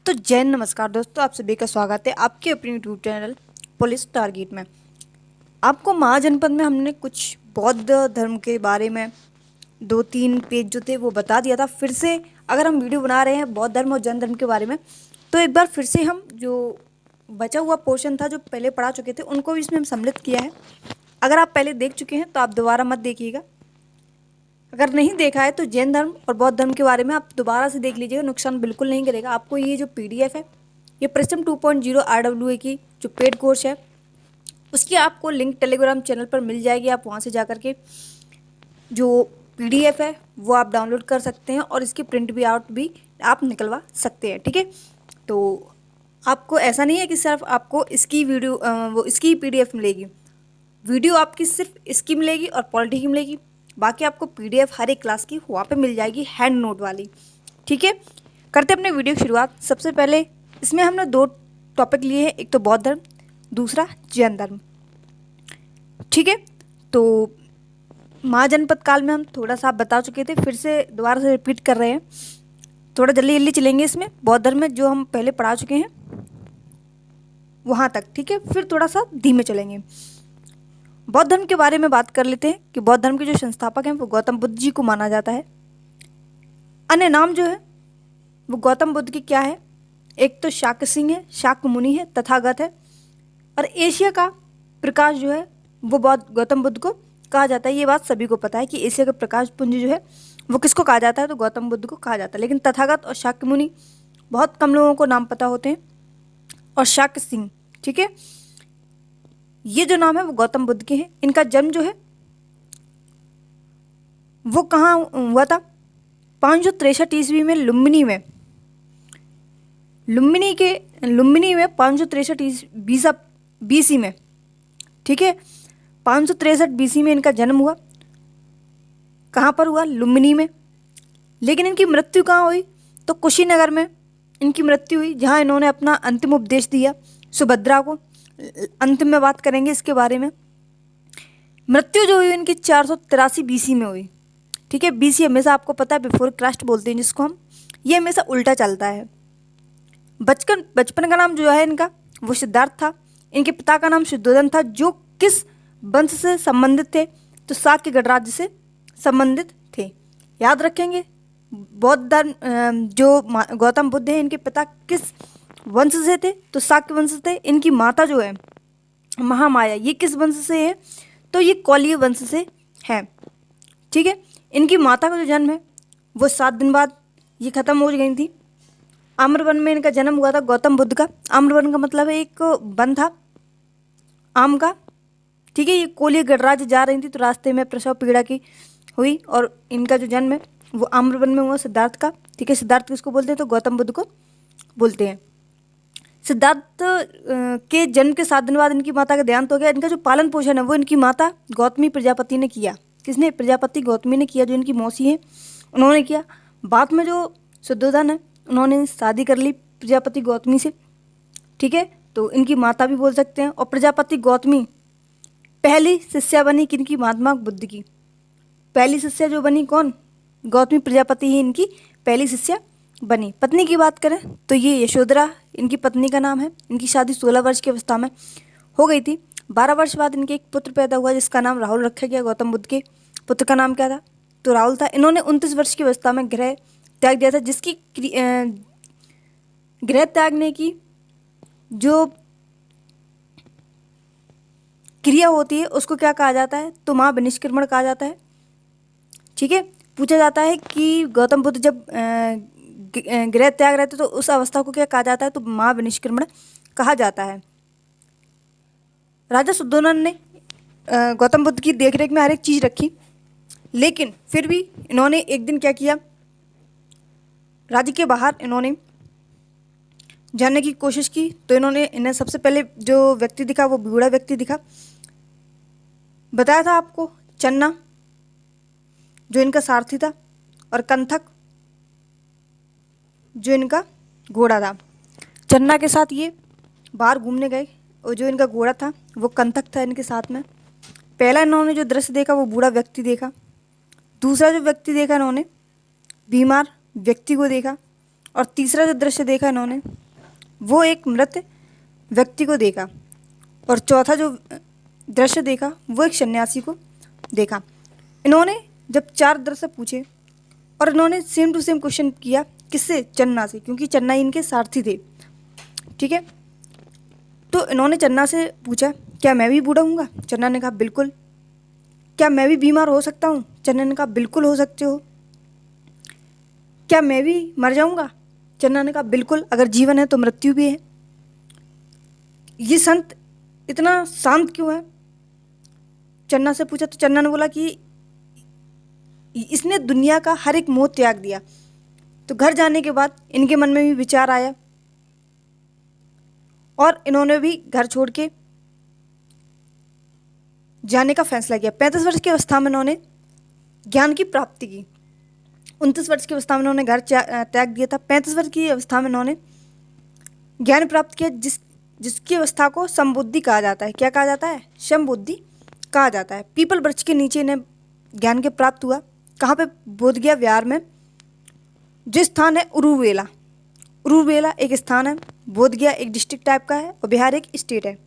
तो जय नमस्कार दोस्तों, आप सभी का स्वागत है आपके अपने यूट्यूब चैनल पुलिस टारगेट में। आपको महाजनपद में हमने कुछ बौद्ध धर्म के बारे में 2-3 पेज जो थे वो बता दिया था। फिर से अगर हम वीडियो बना रहे हैं बौद्ध धर्म और जैन धर्म के बारे में, तो एक बार फिर से हम जो बचा हुआ पोर्शन था जो पहले पढ़ा चुके थे उनको भी इसमें हम सम्मिलित किया है। अगर आप पहले देख चुके हैं तो आप दोबारा मत देखिएगा, अगर नहीं देखा है तो जैन धर्म और बौद्ध धर्म के बारे में आप दोबारा से देख लीजिएगा, नुकसान बिल्कुल नहीं करेगा आपको। ये जो पीडीएफ है ये प्रिज्म 2.0 आरडब्ल्यूए की जो पेड कोर्स है उसकी आपको लिंक टेलीग्राम चैनल पर मिल जाएगी। आप वहाँ से जाकर के जो पीडीएफ है वो आप डाउनलोड कर सकते हैं और इसकी प्रिंट भी आउट भी आप निकलवा सकते हैं। ठीक है, तो आपको ऐसा नहीं है कि सिर्फ आपको इसकी वीडियो वो इसकी पीडीएफ मिलेगी, वीडियो आपकी सिर्फ इसकी मिलेगी और पॉलिटी की मिलेगी। बाकी आपको पीडीएफ हर एक क्लास की वहाँ पे मिल जाएगी, हैंड नोट वाली। ठीक है, करते अपने वीडियो की शुरुआत। सबसे पहले इसमें हमने 2 टॉपिक लिए हैं, एक तो बौद्ध धर्म, दूसरा जैन धर्म। ठीक है, तो महाजनपद काल में हम थोड़ा सा बता चुके थे, फिर से दोबारा से रिपीट कर रहे हैं। थोड़ा जल्दी जल्दी चलेंगे इसमें। बौद्ध धर्म में जो हम पहले पढ़ा चुके हैं वहाँ तक, ठीक है, फिर थोड़ा सा धीमे चलेंगे। बौद्ध धर्म के बारे में बात कर लेते हैं कि बौद्ध धर्म के जो संस्थापक हैं वो गौतम बुद्ध जी को माना जाता है। अन्य नाम जो है वो गौतम बुद्ध की क्या है, एक तो शाक्य सिंह है, शाक्य मुनि है, तथागत है, और एशिया का प्रकाश जो है वो गौतम बुद्ध को कहा जाता है। ये बात सभी को पता है कि एशिया का प्रकाश पुंज जो है वो किसको कहा जाता है, तो गौतम बुद्ध को कहा जाता है। लेकिन तथागत और शाक्य मुनि बहुत कम लोगों को नाम पता होते हैं, और शाक्य सिंह, ठीक है, ये जो नाम है वो गौतम बुद्ध के हैं। इनका जन्म जो है वो कहाँ हुआ था, 563 ईस्वी में लुम्बिनी में। लुम्बिनी में 563 बीसी में, ठीक है, 563 बीसी में इनका जन्म हुआ। कहाँ पर हुआ, लुम्बिनी में। लेकिन इनकी मृत्यु कहाँ हुई, तो कुशीनगर में इनकी मृत्यु हुई, जहाँ इन्होंने अपना अंतिम उपदेश दिया सुभद्रा को। अंत में बात करेंगे इसके बारे में। मृत्यु जो हुई इनकी 483 बीसी में हुई। ठीक है, बीसी हमेशा आपको पता है बिफोर क्राइस्ट बोलते हैं जिसको हम, ये हमेशा उल्टा चलता है। बचपन का नाम जो है इनका वो सिद्धार्थ था। इनके पिता का नाम शुद्धोधन था, जो किस वंश से संबंधित थे, तो शाक्य गणराज्य से संबंधित थे। याद रखेंगे, बौद्ध धर्म जो गौतम बुद्ध है इनके पिता किस वंश से थे, तो शाक्य वंश से थे। इनकी माता जो है महामाया, ये किस वंश से है, तो ये कौलीय वंश से है। ठीक है, इनकी माता का जो जन्म है वो 7 दिन बाद ये खत्म हो गई थी। आम्रवन में इनका जन्म हुआ था गौतम बुद्ध का। आम्रवन का मतलब है एक वन था आम का। ठीक है, ये कोलीय गणराज्य जा रही थी तो रास्ते में प्रसव पीड़ा की हुई और इनका जो जन्म है वो आम्रवन में हुआ सिद्धार्थ का। ठीक है, सिद्धार्थ किसको बोलते हैं, तो गौतम बुद्ध को बोलते हैं। सिद्धार्थ के जन्म के 7 दिन बाद इनकी माता का देहांत हो गया। इनका जो पालन पोषण है वो इनकी माता गौतमी प्रजापति ने किया। किसने, प्रजापति गौतमी ने किया, जो इनकी मौसी है उन्होंने किया। बाद में जो शुद्धोधन है उन्होंने शादी कर ली प्रजापति गौतमी से। ठीक है, तो इनकी माता भी बोल सकते हैं। और प्रजापति गौतमी पहली शिष्या बनी किनकी, महात्मा बुद्ध की। पहली शिष्या जो बनी कौन, गौतमी प्रजापति ही इनकी पहली शिष्या बनी। पत्नी की बात करें तो ये यशोधरा इनकी पत्नी का नाम है। इनकी शादी 16 वर्ष की अवस्था में हो गई थी। 12 वर्ष बाद इनके एक पुत्र पैदा हुआ जिसका नाम राहुल रखा गया। गौतम बुद्ध के पुत्र का नाम क्या था, तो राहुल था। इन्होंने 29 वर्ष की अवस्था में गृह त्याग दिया था, जिसकी गृह त्यागने की जो क्रिया होती है उसको क्या कहा जाता है, तो महाविनिष्क्रमण कहा जाता है। ठीक है, पूछा जाता है कि गौतम बुद्ध जब गृह त्याग रहे थे तो उस अवस्था को क्या कहा जाता है, तो महाविनिष्क्रमण कहा जाता है। राजा शुद्धोधन ने गौतम बुद्ध की देखरेख में हर एक चीज़ रखी, लेकिन फिर भी इन्होंने एक दिन क्या किया, राज्य के बाहर इन्होंने जानने की कोशिश की। तो इन्हें सबसे पहले जो व्यक्ति दिखा वो बूढ़ा व्यक्ति दिखा। बताया था आपको, चन्ना जो इनका सारथी था और कंथक जो इनका घोड़ा था। चन्ना के साथ ये बाहर घूमने गए और जो इनका घोड़ा था वो कंथक था इनके साथ में। पहला इन्होंने जो दृश्य देखा वो बूढ़ा व्यक्ति देखा। दूसरा जो व्यक्ति देखा इन्होंने बीमार व्यक्ति को देखा। और तीसरा जो दृश्य देखा इन्होंने वो एक मृत व्यक्ति को देखा, और चौथा जो दृश्य देखा वो एक सन्यासी को देखा। इन्होंने जब 4 दृश्य पूछे और इन्होंने सेम टू सेम क्वेश्चन किया, किससे? चन्ना से, क्योंकि चन्ना इनके सारथी थे। ठीक है, तो इन्होंने चन्ना से पूछा क्या मैं भी बूढ़ा हूँगा? चन्ना ने कहा बिल्कुल। क्या मैं भी बीमार हो सकता हूँ? चन्ना ने कहा बिल्कुल हो सकते हो। क्या मैं भी मर जाऊँगा? चन्ना ने कहा बिल्कुल, अगर जीवन है तो मृत्यु भी है। ये संत इतना शांत क्यों है? चन्ना से पूछा तो चन्ना ने बोला कि इसने दुनिया का हर एक मोह त्याग दिया। तो घर जाने के बाद इनके मन में भी विचार आया और इन्होंने भी घर छोड़ के जाने का फैसला किया। 35 वर्ष की अवस्था में इन्होंने ज्ञान की प्राप्ति की। 29 वर्ष की अवस्था में इन्होंने घर त्याग दिया था। 35 वर्ष की अवस्था में इन्होंने ज्ञान प्राप्त किया, जिसकी अवस्था को समबुद्धि कहा जाता है। क्या कहा जाता है? समबुद्धि कहा जाता है। पीपल वृक्ष के नीचे इन्हें ज्ञान के प्राप्त हुआ। कहाँ पे? बोधगया बिहार में, जो स्थान है उरुवेला। उरुवेला एक स्थान है, बोधगया एक डिस्ट्रिक्ट टाइप का है और बिहार एक स्टेट है।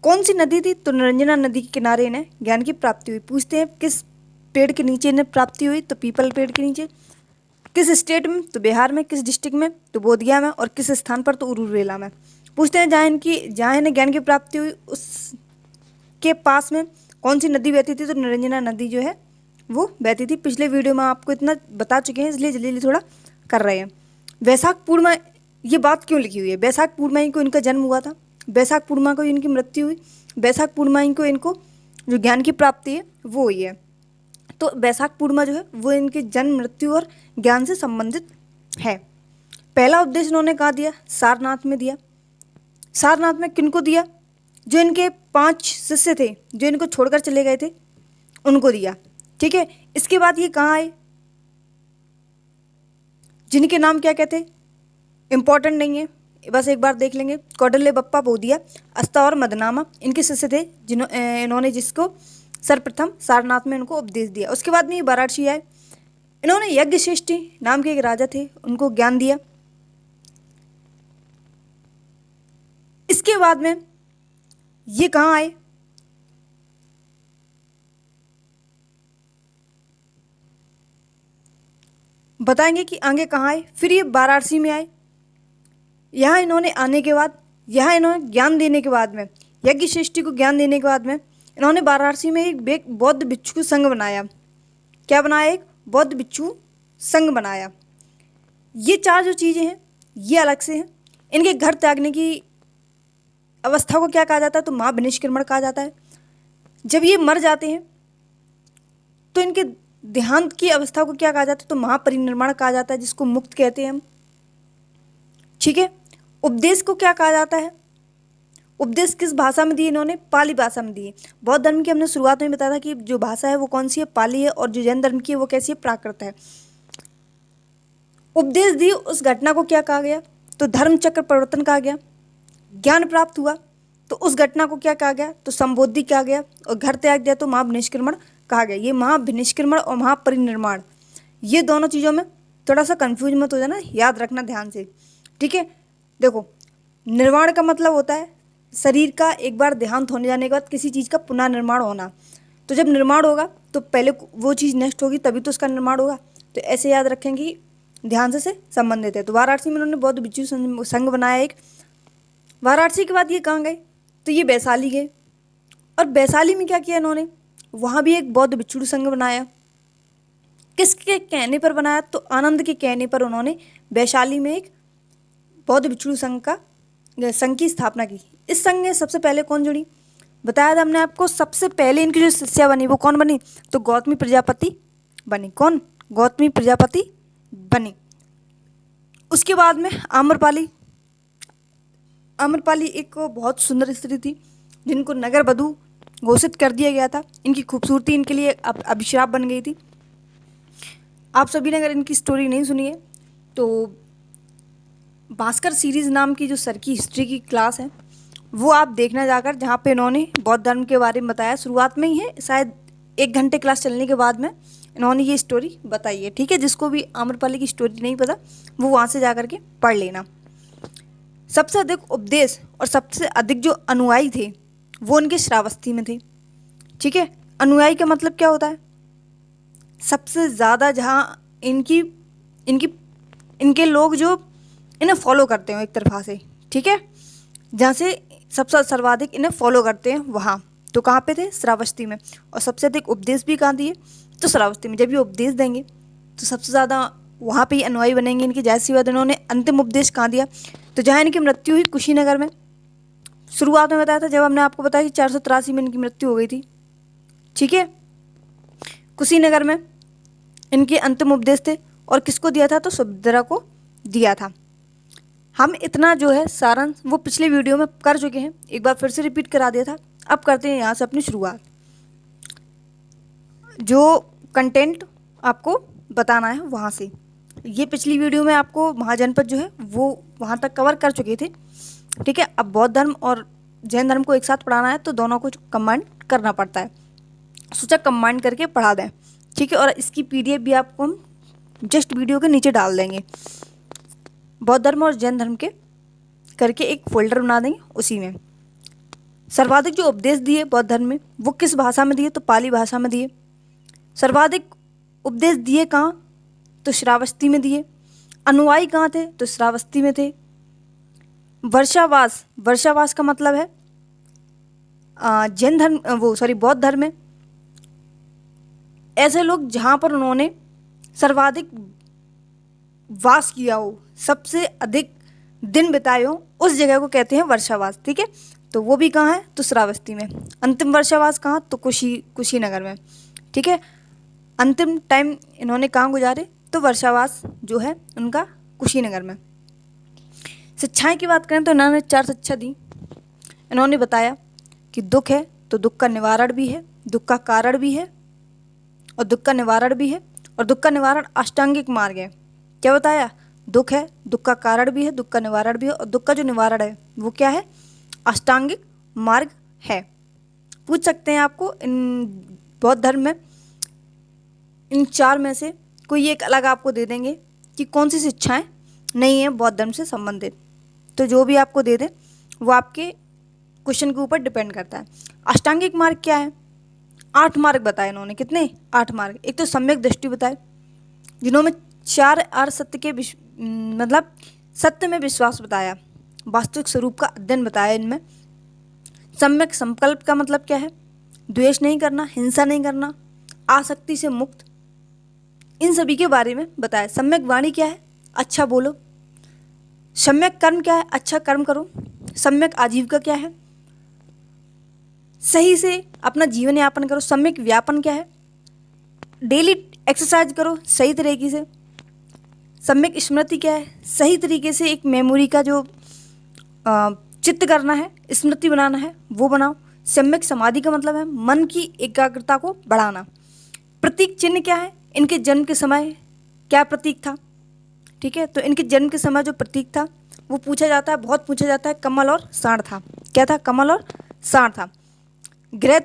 कौन सी नदी थी? तो निरंजना नदी के किनारे इन्हें ज्ञान की प्राप्ति हुई। पूछते हैं किस पेड़ के नीचे इन्हें प्राप्ति हुई? तो पीपल पेड़ के नीचे। किस स्टेट में? तो बिहार में। किस डिस्ट्रिक्ट में? तो बोधगया में। और किस स्थान पर? तो उरुवेला में। पूछते हैं जहाँ इन्हें ज्ञान की प्राप्ति हुई उसके पास में कौन सी नदी बहती थी? तो निरंजना नदी जो है वो बहती थी। पिछले वीडियो में आपको इतना बता चुके हैं, इसलिए जल्दी जल्दी थोड़ा कर रहे हैं। वैशाख पूर्णिमा, ये बात क्यों लिखी हुई है? वैशाख पूर्णिमा को इनका जन्म हुआ था, वैशाख पूर्णिमा को इनकी मृत्यु हुई, वैशाख पूर्णिमा को इनको जो ज्ञान की प्राप्ति है वो हुई है। तो वैशाख पूर्णिमा जो है वो इनके जन्म, मृत्यु और ज्ञान से संबंधित है। पहला उपदेश इन्होंने कहाँ दिया? सारनाथ में दिया। सारनाथ में किनको दिया? जो इनके 5 शिष्य थे, जो इनको छोड़कर चले गए थे, उनको दिया। ठीक है, इसके बाद ये कहाँ आए? जिनके नाम क्या कहते? इंपॉर्टेंट नहीं है, बस एक बार देख लेंगे। कौडल्य बप्पा बोधिया, अस्ता और मदनामा इनके शिष्य थे, इन्होंने जिसको सर्वप्रथम सारनाथ में इनको उपदेश दिया। उसके बाद में ये वाराणसी आए। इन्होंने यज्ञश्रेष्ठी नाम के एक राजा थे, उनको ज्ञान दिया। इसके बाद में ये कहाँ आए? बताएंगे कि आगे कहाँ आए। फिर ये वाराणसी में आए। यहाँ इन्होंने आने के बाद, यहाँ इन्होंने ज्ञान देने के बाद में, यज्ञ श्रेष्ठी को ज्ञान देने के बाद में इन्होंने वाराणसी में एक बौद्ध भिक्षु संघ बनाया। क्या बनाया? एक बौद्ध भिक्षु संघ बनाया। ये 4 जो चीज़ें हैं ये अलग से हैं। इनके घर त्यागने की अवस्था को क्या कहा जाता है? तो महाविनिष्क्रमण कहा जाता है। जब ये मर जाते हैं तो इनके देहांत की अवस्था को क्या कहा जाता है? तो महापरिनिर्वाण कहा जाता है, जिसको मुक्त कहते हैं हम। ठीक है, उपदेश को क्या कहा जाता है? उपदेश किस भाषा में दिए इन्होंने? पाली भाषा में दिए। बौद्ध धर्म की हमने शुरुआत में बताया था कि जो भाषा है वो कौन सी है? पाली है। और जो जैन धर्म की है वो कैसी है? प्राकृत है। उपदेश दिए, उस घटना को क्या कहा गया? तो धर्म चक्र परिवर्तन कहा गया। ज्ञान प्राप्त हुआ तो उस घटना को क्या कहा गया? तो संबोधि कहा गया। और घर त्याग दिया तो महाविनिष्क्रमण कहा गया। ये महाविनिष्क्रमण और महापरिनिर्वाण, ये दोनों चीज़ों में थोड़ा सा कंफ्यूज मत हो जाना, याद रखना ध्यान से। ठीक है, देखो, निर्वाण का मतलब होता है शरीर का एक बार देहांत होने जाने के बाद किसी चीज़ का पुनः निर्माण होना। तो जब निर्माण होगा तो पहले वो चीज़ नष्ट होगी, तभी तो उसका निर्माण होगा। तो ऐसे याद रखेंगे कि ध्यान से संबंधित है। तो वाराणसी में उन्होंने बौद्ध भिक्षु संघ बनाया एक। वाराणसी के बाद ये कहाँ गए? तो ये वैशाली गए। और वैशाली में क्या किया इन्होंने? वहाँ भी एक बौद्ध भिक्षु संघ बनाया। किसके कहने पर बनाया? तो आनंद के कहने पर उन्होंने वैशाली में एक बौद्ध भिक्षु संघ की स्थापना की। इस संघ में सबसे पहले कौन जुड़ी? बताया था हमने आपको, सबसे पहले इनकी जो शिष्या बनी वो कौन बनी? तो गौतमी प्रजापति बनी। कौन? गौतमी प्रजापति बनी। उसके बाद में आम्रपाली। आम्रपाली एक बहुत सुंदर स्त्री थी, जिनको नगर वधू घोषित कर दिया गया था। इनकी खूबसूरती इनके लिए अभिशाप बन गई थी। आप सभी ने अगर इनकी स्टोरी नहीं सुनी है तो भास्कर सीरीज़ नाम की जो सर की हिस्ट्री की क्लास है वो आप देखना जाकर, जहाँ पे इन्होंने बौद्ध धर्म के बारे में बताया। शुरुआत में ही है, शायद 1 घंटे क्लास चलने के बाद में इन्होंने ये स्टोरी बताई है। ठीक है, जिसको भी आम्रपाली की स्टोरी नहीं पता वो वहाँ से जा करके पढ़ लेना। सबसे अधिक उपदेश और सबसे अधिक जो अनुयायी थे वो उनके श्रावस्ती में थे। ठीक है, अनुयायी का मतलब क्या होता है? सबसे ज़्यादा जहाँ इनकी इनकी इनके लोग जो इन्हें फॉलो करते हो एक तरफा से। ठीक है, जहाँ से सबसे सर्वाधिक इन्हें फॉलो करते हैं वहाँ, तो कहाँ पे थे? श्रावस्ती में। और सबसे अधिक उपदेश भी कहाँ दिए? तो श्रावस्ती में। जब ये उपदेश देंगे तो सबसे ज़्यादा वहाँ पे ही अनुयायी बनेंगे इनकी। जैसी बात इन्होंने अंतिम उपदेश कहाँ दिया? तो जहाँ इनकी मृत्यु हुई कुशीनगर में। शुरुआत में बताया था जब हमने आपको बताया कि 483 में इनकी मृत्यु हो गई थी। ठीक है, कुशीनगर में इनके अंतिम उपदेश थे। और किसको दिया था? तो सुभद्रा को दिया था। हम इतना जो है सारांश वो पिछले वीडियो में कर चुके हैं, एक बार फिर से रिपीट करा दिया था। अब करते हैं यहाँ से अपनी शुरुआत। जो कंटेंट आपको बताना है वहाँ से, ये पिछली वीडियो में आपको महाजनपद जो है वो वहाँ तक कवर कर चुके थे। ठीक है, अब बौद्ध धर्म और जैन धर्म को एक साथ पढ़ाना है तो दोनों को कंबाइन करना पड़ता है। सोचा कंबाइन करके पढ़ा दें। ठीक है, और इसकी PDF भी आपको हम जस्ट वीडियो के नीचे डाल देंगे। बौद्ध धर्म और जैन धर्म के करके एक फोल्डर बना देंगे, उसी में सर्वाधिक जो उपदेश दिए बौद्ध धर्म में वो किस भाषा में दिए? तो पाली भाषा में दिए। सर्वाधिक उपदेश दिए कहाँ? तो श्रावस्ती में दिए। अनुयायी कहाँ थे? तो श्रावस्ती में थे। वर्षावास, वर्षावास का मतलब है जैन धर्म बौद्ध धर्म में ऐसे लोग जहाँ पर उन्होंने सर्वाधिक वास किया हो, सबसे अधिक दिन बिताए हो, उस जगह को कहते हैं वर्षावास। ठीक है, तो वो भी कहाँ है? तो श्रावस्ती में। अंतिम वर्षावास कहाँ? तो कुशीनगर में। ठीक है, अंतिम टाइम इन्होंने कहाँ गुजारे? तो वर्षावास जो है उनका कुशीनगर में। शिक्षाएं की बात करें तो इन्होंने 4 शिक्षा दी। इन्होंने बताया कि दुख है तो दुख का निवारण भी है, दुख का कारण भी है और दुख का निवारण भी है। और दुख का निवारण अष्टांगिक मार्ग है। क्या बताया? दुख है, दुख का कारण भी है, दुख का निवारण भी है, और दुख का जो निवारण है वो क्या है? अष्टांगिक मार्ग है। पूछ सकते हैं आपको इन बौद्ध धर्म में इन 4 में से कोई एक अलग आपको दे देंगे कि कौन सी शिक्षाएं नहीं है बौद्ध धर्म से संबंधित। तो जो भी आपको दे दे वो आपके क्वेश्चन के ऊपर डिपेंड करता है। अष्टांगिक मार्ग क्या है? 8 मार्ग बताए इन्होंने। कितने? 8 मार्ग। एक तो सम्यक दृष्टि बताए, जिन्होंने 4 आर्य सत्य के मतलब सत्य में विश्वास बताया, वास्तविक स्वरूप का अध्ययन बताया इनमें। सम्यक संकल्प का मतलब क्या है? द्वेष नहीं करना, हिंसा नहीं करना, आसक्ति से मुक्त, इन सभी के बारे में बताया। सम्यक वाणी क्या है? अच्छा बोलो। सम्यक कर्म क्या है? अच्छा कर्म करो। सम्यक आजीविका क्या है? सही से अपना जीवन यापन करो। सम्यक व्यापन क्या है? डेली एक्सरसाइज करो सही तरीके से। सम्यक स्मृति क्या है? सही तरीके से एक मेमोरी का जो चित्त करना है, स्मृति बनाना है, वो बनाओ। सम्यक समाधि का मतलब है मन की एकाग्रता को बढ़ाना। प्रतीक चिन्ह क्या है? इनके जन्म के समय क्या प्रतीक था? ठीक है, तो इनके जन्म के समय जो प्रतीक था वो पूछा जाता है, बहुत पूछा जाता है। कमल और सांड था। क्या था? कमल और सांड था। गृह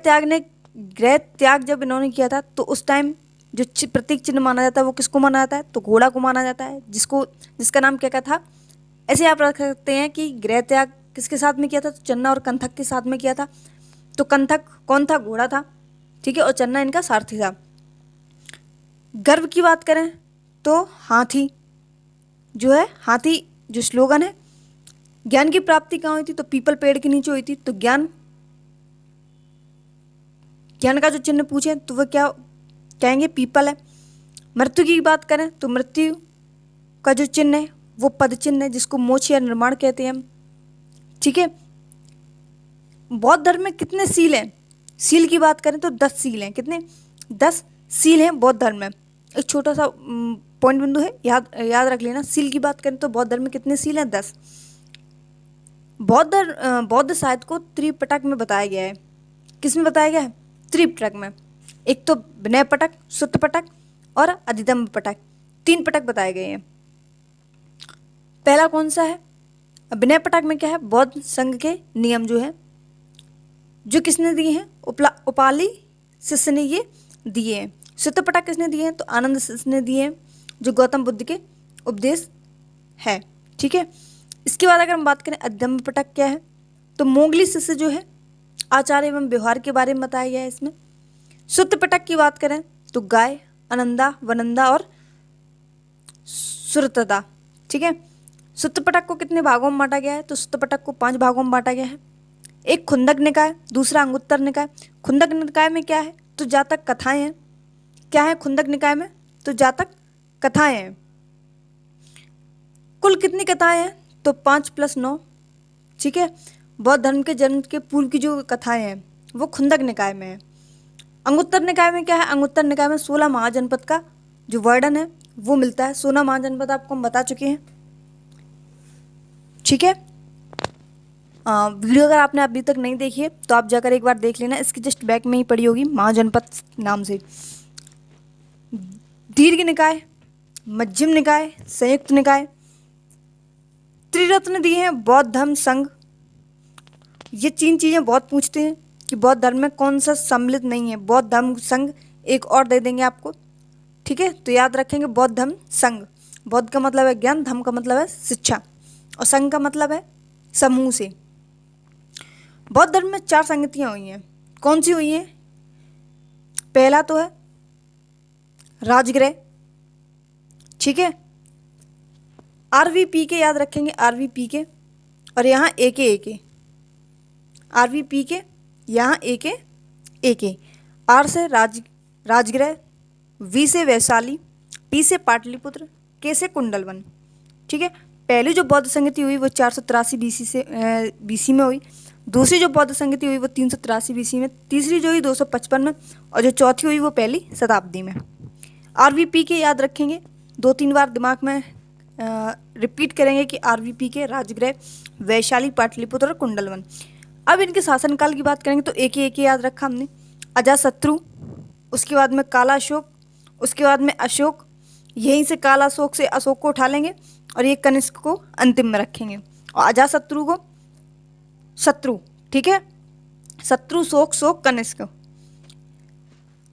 त्याग जब इन्होंने किया था तो उस टाइम जो प्रतीक चिन्ह माना जाता है वो किसको माना जाता है? तो घोड़ा को माना जाता है, जिसका नाम क्या था? ऐसे आप रख सकते हैं कि गृह त्याग किसके साथ में किया था? तो चन्ना और कंथक के साथ में किया था। तो कंथक कौन था? घोड़ा था। ठीक है, और चन्ना इनका सारथी था। गर्व की बात करें तो हाथी जो है, हाथी जो स्लोगन है, ज्ञान की प्राप्ति कहाँ हुई थी? तो पीपल पेड़ के नीचे हुई थी। तो ज्ञान का जो चिन्ह पूछे तो वह क्या कहेंगे? पीपल है। मृत्यु की बात करें तो मृत्यु का जो चिन्ह है वो पद चिन्ह है, जिसको मोक्ष या निर्माण कहते हैं हम। ठीक है, बौद्ध धर्म में कितने सील हैं? सील की बात करें तो 10 सील हैं। कितने? 10 सील हैं बौद्ध धर्म में। एक छोटा सा पॉइंट बिंदु है, याद रख लेना। सील की बात करें तो बौद्ध धर्म में कितने सील हैं? 10। बौद्ध साहित्य को त्रिपिटक में बताया गया है। किस में बताया गया है? त्रिपिटक में। एक तो विनय पिटक, सुत्त पिटक और अधिदम्भ पिटक, 3 पिटक बताए गए हैं। पहला कौन सा है? विनय पिटक में क्या है? बौद्ध संघ के नियम जो है, जो किसने दिए हैं? उपाली शिष्य ने ये दिए हैं। सूत्रपिटक किसने दिए हैं? तो आनंद शिष्य ने दिए हैं, जो गौतम बुद्ध के उपदेश है। ठीक है, इसके बाद अगर हम बात करें अध्यम्ब पिटक क्या है, तो मोगली शिष्य जो है आचार एवं व्यवहार के बारे में बताया गया है इसमें। सूत्रपिटक की बात करें तो गाय, अनंदा, वनंदा और सुरतदा। ठीक है, सूत्रपिटक को कितने भागों में बांटा गया है? तो सूत्रपिटक को 5 भागों में बांटा गया है। एक खुंदक निकाय, दूसरा अंगुत्तर निकाय। खुंदक निकाय में क्या है? तो जातक कथाएं हैं। क्या है खुंदक निकाय में? तो जातक कथाएं हैं। कुल कितनी कथाएं हैं? तो 5 + 9। ठीक है, बौद्ध धर्म के जन्म के पूर्व की जो कथाएं हैं वो खुंदक निकाय में है। अंगुत्तर निकाय में क्या है? अंगुत्तर निकाय में 16 महाजनपद का जो वर्णन है वो मिलता है। 16 महाजनपद आपको हम बता चुके हैं। ठीक है, वीडियो अगर आपने अभी तक नहीं देखी है तो आप जाकर एक बार देख लेना, इसकी जस्ट बैक में ही पड़ी होगी महाजनपद नाम से। दीर्घ निकाय, मध्यम निकाय, संयुक्त निकाय। त्रिरत्न दिए हैं बौद्ध धर्म संघ। ये 3 चीज़ें बहुत पूछते हैं कि बौद्ध धर्म में कौन सा सम्मिलित नहीं है। बौद्ध धर्म संघ एक और दे देंगे आपको। ठीक है, तो याद रखेंगे बौद्ध धर्म संघ। बौद्ध का मतलब है ज्ञान, धर्म का मतलब है शिक्षा और संघ का मतलब है समूह से। बौद्ध धर्म में 4 संगतियाँ हुई हैं। कौन सी हुई हैं? पहला तो है राजगृह। ठीक है, RVPK याद रखेंगे, RVPK और यहाँ AK RVPK, यहाँ AK। R से राजगृह, V से वैशाली, P से पाटलिपुत्र, K से कुंडलवन। ठीक है, पहली जो बौद्ध संगति हुई वो 483 BC में हुई। दूसरी जो बौद्ध संगति हुई वो 383 BC में। तीसरी जो हुई 255 में और जो चौथी हुई वो पहली शताब्दी में। RVPK याद रखेंगे, 2-3 बार दिमाग में रिपीट करेंगे कि RVPK राजगृह, वैशाली, पाटलिपुत्र और कुंडलवन। अब इनके शासनकाल की बात करेंगे तो AK याद रखा हमने। अजातशत्रु, उसके बाद में काला अशोक, उसके बाद में अशोक। यहीं से काला अशोक से अशोक को उठा लेंगे और ये कनिष्क को अंतिम में रखेंगे और अजातशत्रु को शत्रु। ठीक है, शत्रु, शोक, कनिष्क।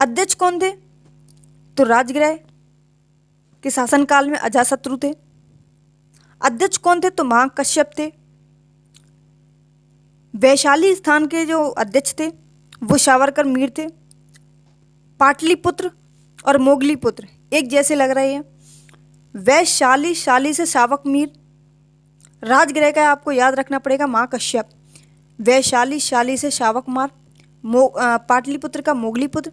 अध्यक्ष कौन थे? तो राजगृह के शासनकाल में अजातशत्रु थे। अध्यक्ष कौन थे? तो महाकश्यप थे। वैशाली स्थान के जो अध्यक्ष थे वो सावरकर मीर थे। पाटलिपुत्र और मोगलीपुत्र एक जैसे लग रहे हैं। वैशाली, शाली से शावक मीर। राजगृह का आपको याद रखना पड़ेगा महाकश्यप। वैशाली, शाली से शावक मार। पाटलिपुत्र का मोगलीपुत्र।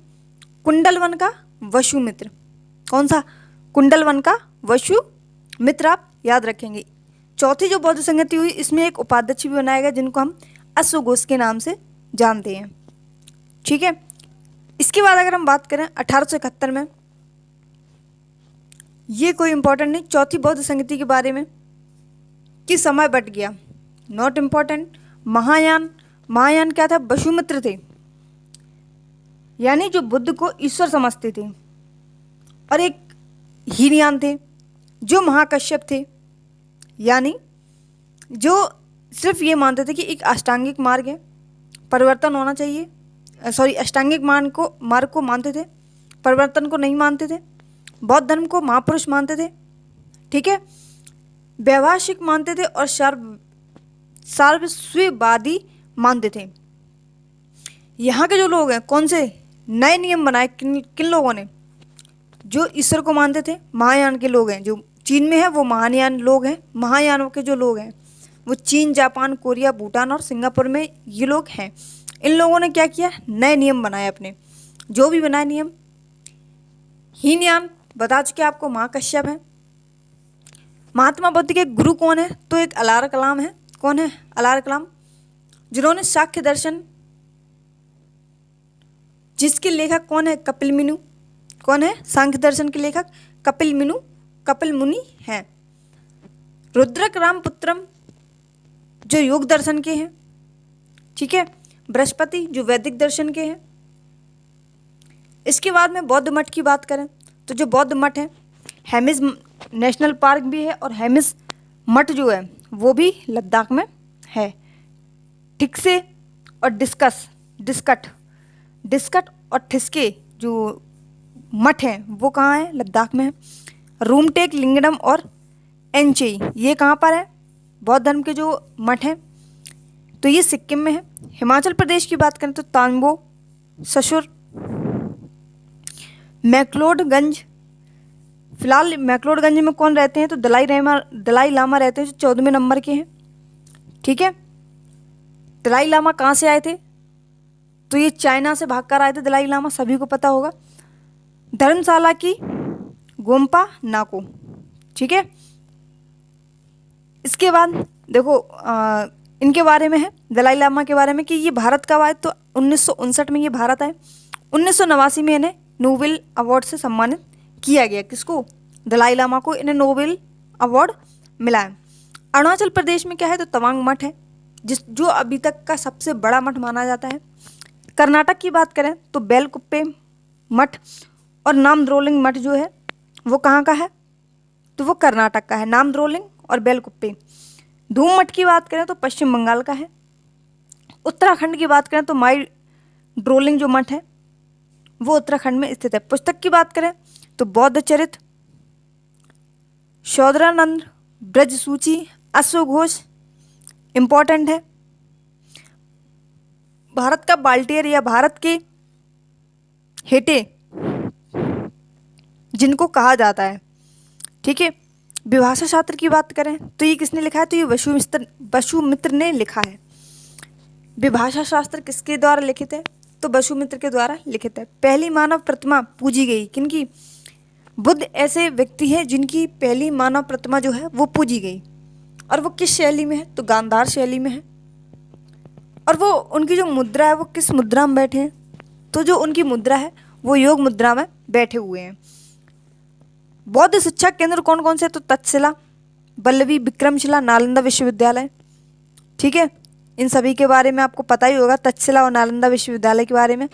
कुंडलवन का वसुमित्र। कौन सा? कुंडलवन का वसुमित्र आप याद रखेंगे। चौथी जो बौद्ध संगति हुई इसमें एक उपाध्यक्ष भी बनाया गया जिनको हम अश्वघोष के नाम से जानते हैं। ठीक है, इसके बाद अगर हम बात करें 1871 में, ये कोई इंपॉर्टेंट नहीं, चौथी बौद्ध संगति के बारे में कि समय बट गया, नॉट इम्पॉर्टेंट। महायान क्या था? वसुमित्र थे, यानी जो बुद्ध को ईश्वर समझते थे। और एक हीनयान थे जो महाकश्यप थे, यानी जो सिर्फ ये मानते थे कि एक अष्टांगिक मार्ग है, परिवर्तन होना चाहिए। अष्टांगिक मार्ग को मानते थे, परिवर्तन को नहीं मानते थे। बौद्ध धर्म को महापुरुष मानते थे। ठीक है, वैभाषिक मानते थे और सार्वस्ववादी मानते थे। यहाँ के जो लोग हैं, कौन से नए नियम बनाए? किन लोगों ने? जो ईश्वर को मानते थे, महायान के लोग हैं। जो चीन में है वो महायान लोग हैं। महायानों के जो लोग हैं वो चीन, जापान, कोरिया, भूटान और सिंगापुर में ये लोग हैं। इन लोगों ने क्या किया? नए नियम बनाए अपने। जो भी बनाए नियम। हीनयान बता चुके आपको, महाकश्यप है। महात्मा बुद्ध के गुरु कौन है? तो एक अलारा कलाम है। कौन है? अलारा कलाम, जिन्होंने सांख्य दर्शन, जिसके लेखक कौन है? कपिल मुनि। कौन है? सांख्य दर्शन के लेखक कपिल मुनि हैं। रुद्रक रामपुत्रम जो योग दर्शन के हैं। ठीक है, बृहस्पति जो वैदिक दर्शन के हैं। इसके बाद में बौद्ध मठ की बात करें तो जो बौद्ध मठ है, हेमिस नेशनल पार्क भी है और हेमिस मठ जो है वो भी लद्दाख में है। ठिकसे और डिस्कट और ठिस्के जो मठ हैं वो कहाँ है? लद्दाख में है। रूमटेक, लिंगडम और एनचेई ये कहाँ पर है? बौद्ध धर्म के जो मठ हैं तो ये सिक्किम में है। हिमाचल प्रदेश की बात करें तो तांबो, ससुर, मैक्लोडगंज। फिलहाल मैक्लोडगंज में कौन रहते हैं? तो दलाई लामा रहते हैं जो 14वें नंबर के हैं। ठीक है, दलाई लामा कहाँ से आए थे? तो ये चाइना से भागकर आए थे दलाई लामा, सभी को पता होगा। धर्मशाला की गोम्पा नाको। ठीक है, इसके बाद देखो इनके बारे में है, दलाई लामा के बारे में कि ये भारत कब आए? तो 1959 में ये भारत आए। 1989 में इन्हें नोबेल अवार्ड से सम्मानित किया गया। किसको? दलाई लामा को इन्हें नोबेल अवार्ड मिला है। अरुणाचल प्रदेश में क्या है? तो तवांग मठ है जो अभी तक का सबसे बड़ा मठ माना जाता है। कर्नाटक की बात करें तो बेलकुप्पे मठ और नामद्रोलिंग मठ जो है वो कहाँ का है? तो वो कर्नाटक का है, नामद्रोलिंग और बेलकुप्पे। धूम मठ की बात करें तो पश्चिम बंगाल का है। उत्तराखंड की बात करें तो माई ड्रोलिंग जो मठ है वो उत्तराखंड में स्थित है। पुस्तक की बात करें तो बौद्ध चरित, शौधरानंद, ब्रज सूची, अश्वघोष इम्पॉर्टेंट है। भारत का बाल्टियर या भारत के हेटे जिनको कहा जाता है। ठीक है, विभाषा शास्त्र की बात करें तो ये किसने लिखा है? तो ये वसुमित्र ने लिखा है। विभाषा शास्त्र किसके द्वारा लिखित है? तो वसुमित्र के द्वारा लिखित है। पहली मानव प्रतिमा पूजी गई किनकी? बुद्ध ऐसे व्यक्ति हैं जिनकी पहली मानव प्रतिमा जो है वो पूजी गई। और वो किस शैली में है? तो गांधार शैली में है। और वो उनकी जो मुद्रा है वो किस मुद्रा में बैठे हैं? तो जो उनकी मुद्रा है वो योग मुद्रा में बैठे हुए हैं। बौद्ध शिक्षा केंद्र कौन कौन से? तो तक्षशिला, वल्लभी विक्रमशिला, नालंदा विश्वविद्यालय। ठीक है, इन सभी के बारे में आपको पता ही होगा, तक्षशिला और नालंदा विश्वविद्यालय के बारे में।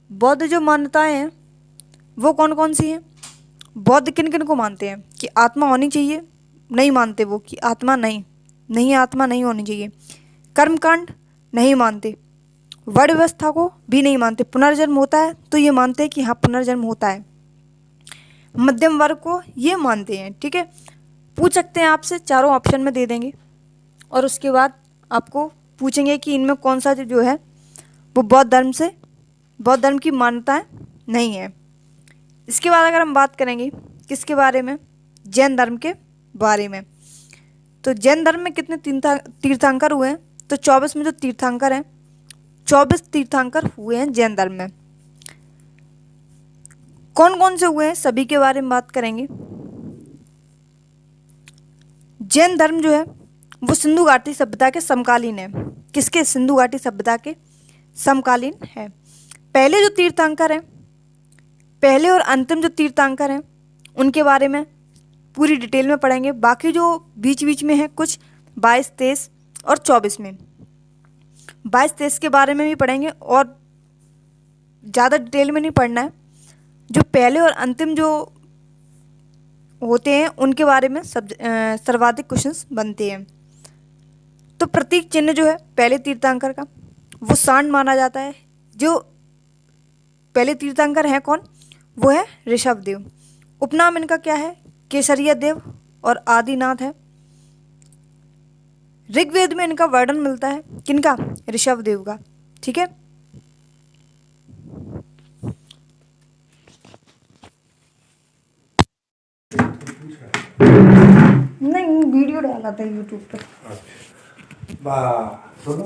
बौद्ध जो मान्यताएं हैं वो कौन कौन सी हैं? बौद्ध किन किन को मानते हैं? कि आत्मा होनी चाहिए, नहीं मानते वो कि आत्मा नहीं आत्मा नहीं होनी चाहिए। कर्मकांड नहीं मानते। वर्ण व्यवस्था को भी नहीं मानते। पुनर्जन्म होता है तो ये मानते हैं कि हाँ पुनर्जन्म होता है। मध्यम वर्ग को ये मानते हैं। ठीक है, पूछ सकते हैं आपसे, चारों ऑप्शन में दे देंगे और उसके बाद आपको पूछेंगे कि इनमें कौन सा जो है वो बौद्ध धर्म की मान्यताएं नहीं है। इसके बाद अगर हम बात करेंगे किसके बारे में? जैन धर्म के बारे में। तो जैन धर्म में कितने तीर्थंकर हुए हैं? तो 24 में जो तीर्थंकर हैं, 24 तीर्थंकर हुए हैं जैन धर्म में। कौन कौन से हुए हैं सभी के बारे में बात करेंगे। जैन धर्म जो है वो सिंधु घाटी सभ्यता के समकालीन है। किसके? सिंधु घाटी सभ्यता के समकालीन है। पहले जो तीर्थंकर हैं, पहले और अंतिम जो तीर्थंकर हैं उनके बारे में पूरी डिटेल में पढ़ेंगे। बाकी जो बीच बीच में है कुछ 22, 23 और 24 में 22, 23 के बारे में भी पढ़ेंगे और ज़्यादा डिटेल में नहीं पढ़ना है। जो पहले और अंतिम जो होते हैं उनके बारे में सर्वाधिक क्वेश्चंस बनते हैं। तो प्रतीक चिन्ह जो है पहले तीर्थंकर का वो सांड माना जाता है। जो पहले तीर्थंकर हैं कौन? वो है ऋषभदेव। उपनाम इनका क्या है? केसरिया देव और आदिनाथ है। ऋग्वेद में इनका वर्णन मिलता है किनका? ऋषभदेव का। ठीक है, नहीं वीडियो डाला था यूट्यूब पर। अच्छा, सुनो